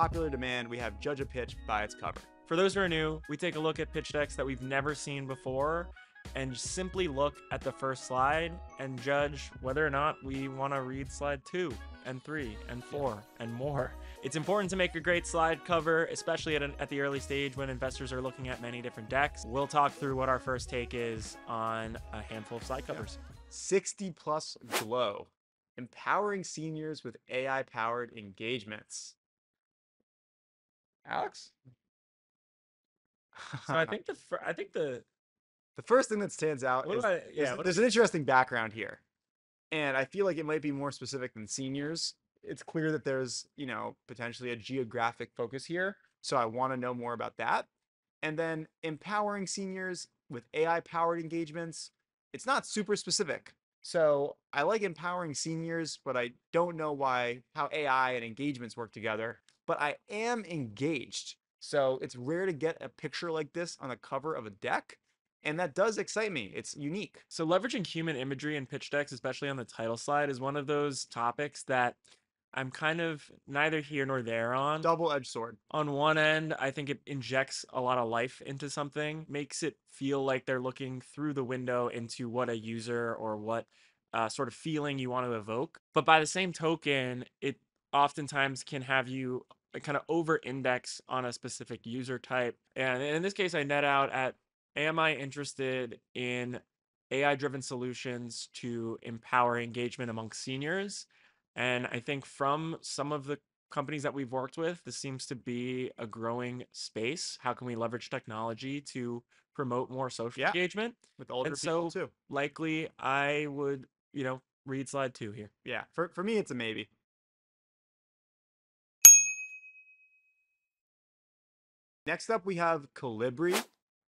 popular demand, we have Judge a Pitch by its cover. For those who are new, we take a look at pitch decks that we've never seen before and simply look at the first slide and judge whether or not we want to read slide 2 and 3 and 4 and more. It's important to make a great slide cover, especially at the early stage when investors are looking at many different decks. We'll talk through what our first take is on a handful of slide covers. 60 Plus Glo, empowering seniors with AI-powered engagements. Alex? So I think the The first thing that stands out what is do I yeah what there's an interesting background here. And I feel like it might be more specific than seniors. It's clear that there's, potentially a geographic focus here. So I want to know more about that. And then empowering seniors with AI powered engagements. It's not super specific. So I like empowering seniors, but I don't know how AI and engagements work together. But I am engaged. So it's rare to get a picture like this on the cover of a deck. And that does excite me. It's unique. So leveraging human imagery in pitch decks, especially on the title slide, is one of those topics that I'm kind of neither here nor there on. Double-edged sword. On one end, I think it injects a lot of life into something, makes it feel like they're looking through the window into what a user or what sort of feeling you want to evoke. But by the same token, it oftentimes can have you kind of over index on a specific user type. And in this case, I net out at, am I interested in AI driven solutions to empower engagement among seniors? And I think from some of the companies that we've worked with, this seems to be a growing space. How can we leverage technology to promote more social engagement with older and people so too? Likely I would, read slide 2 here. Yeah, for me, it's a maybe. Next up, we have Colibri,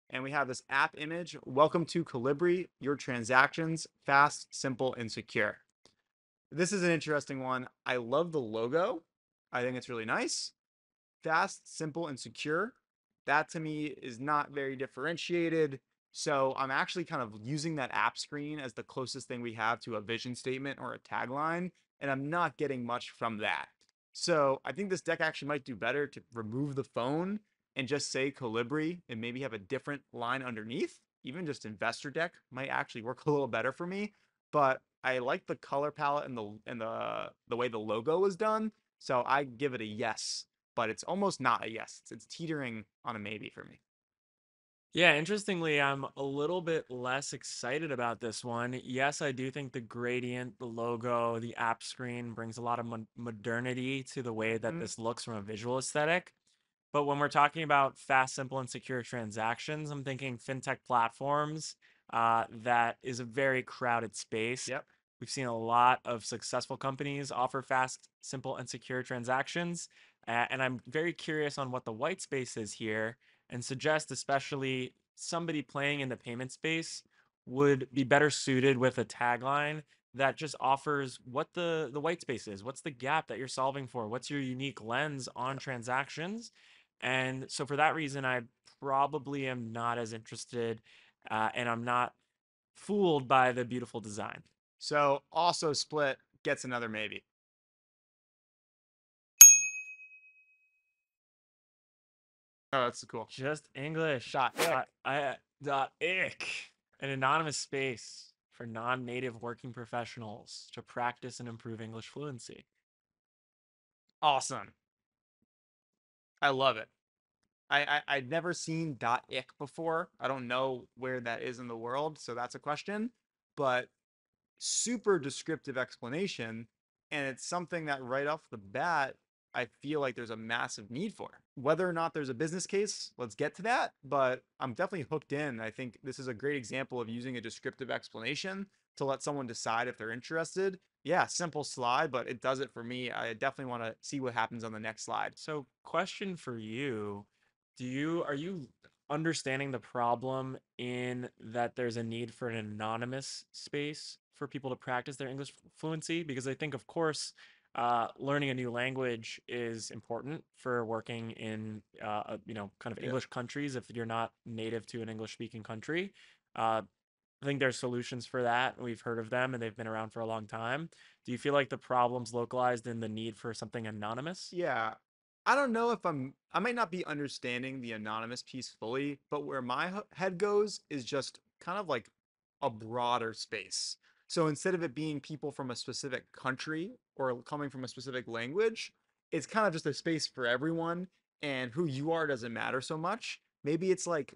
and we have this app image. Welcome to Colibri, your transactions, fast, simple, and secure. This is an interesting one. I love the logo. I think it's really nice. Fast, simple, and secure. That to me is not very differentiated. So I'm actually kind of using that app screen as the closest thing we have to a vision statement or a tagline, and I'm not getting much from that. So I think this deck actually might do better to remove the phone and just say Colibri and maybe have a different line underneath. Even just investor deck might actually work a little better for me. But I like the color palette and the way the logo was done. So I give it a yes, but it's almost not a yes. It's teetering on a maybe for me. Yeah, interestingly, I'm a little bit less excited about this one. Yes, I do think the gradient, the logo, the app screen brings a lot of modernity to the way that this looks from a visual aesthetic. But when we're talking about fast, simple, and secure transactions, I'm thinking fintech platforms. That is a very crowded space. Yep. We've seen a lot of successful companies offer fast, simple, and secure transactions. And I'm very curious on what the white space is here and suggest, especially somebody playing in the payment space, would be better suited with a tagline that just offers what the white space is. What's the gap that you're solving for? What's your unique lens on transactions? And so for that reason, I probably am not as interested, and I'm not fooled by the beautiful design. So also split gets another maybe. Oh, that's cool. Just English. Dot ick. Dot ick. An anonymous space for non-native working professionals to practice and improve English fluency. Awesome. I love it. I'd never seen .ick before. I don't know where that is in the world, so that's a question. But super descriptive explanation, and it's something that right off the bat I feel like there's a massive need for. Whether or not there's a business case, let's get to that, but I'm definitely hooked in. I think this is a great example of using a descriptive explanation to let someone decide if they're interested. Yeah, simple slide, but it does it for me. I definitely want to see what happens on the next slide. So, question for you, are you understanding the problem in that there's a need for an anonymous space for people to practice their English fluency? Because I think, of course, learning a new language is important for working in, kind of English countries if you're not native to an English speaking country. I think there's solutions for that. We've heard of them and they've been around for a long time. Do you feel like the problem's localized in the need for something anonymous? Yeah, I don't know if I might not be understanding the anonymous piece fully, but where my head goes is just kind of like a broader space. So instead of it being people from a specific country or coming from a specific language, it's kind of just a space for everyone, and who you are doesn't matter so much. Maybe it's like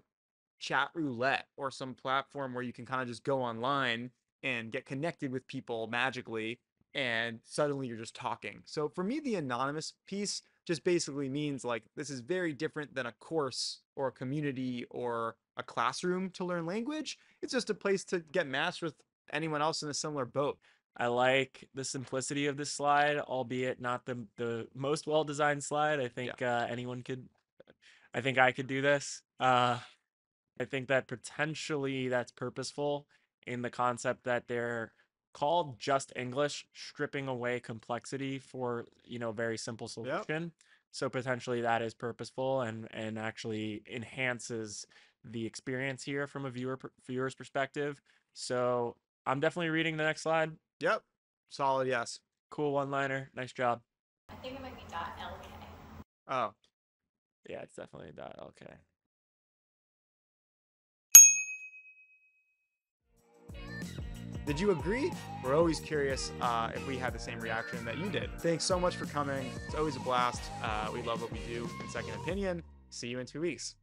chat roulette or some platform where you can kind of just go online and get connected with people magically, and suddenly you're just talking. So for me, the anonymous piece just basically means like this is very different than a course or a community or a classroom to learn language. It's just a place to get matched with anyone else in a similar boat. I like the simplicity of this slide, albeit not the most well designed slide. I Yeah. think anyone could. I think I could do this. I think that potentially that's purposeful in the concept that they're called just English, stripping away complexity for, very simple Yep. solution. So potentially that is purposeful and actually enhances the experience here from a viewer's perspective. So I'm definitely reading the next slide. Yep. Solid. Yes. Cool one-liner. Nice job. I think it might be .lk. Oh, Yeah, it's definitely that. Okay. did you agree? We're always curious if we had the same reaction that you did. Thanks so much for coming. It's always a blast. We love what we do in Second Opinion. See you in 2 weeks.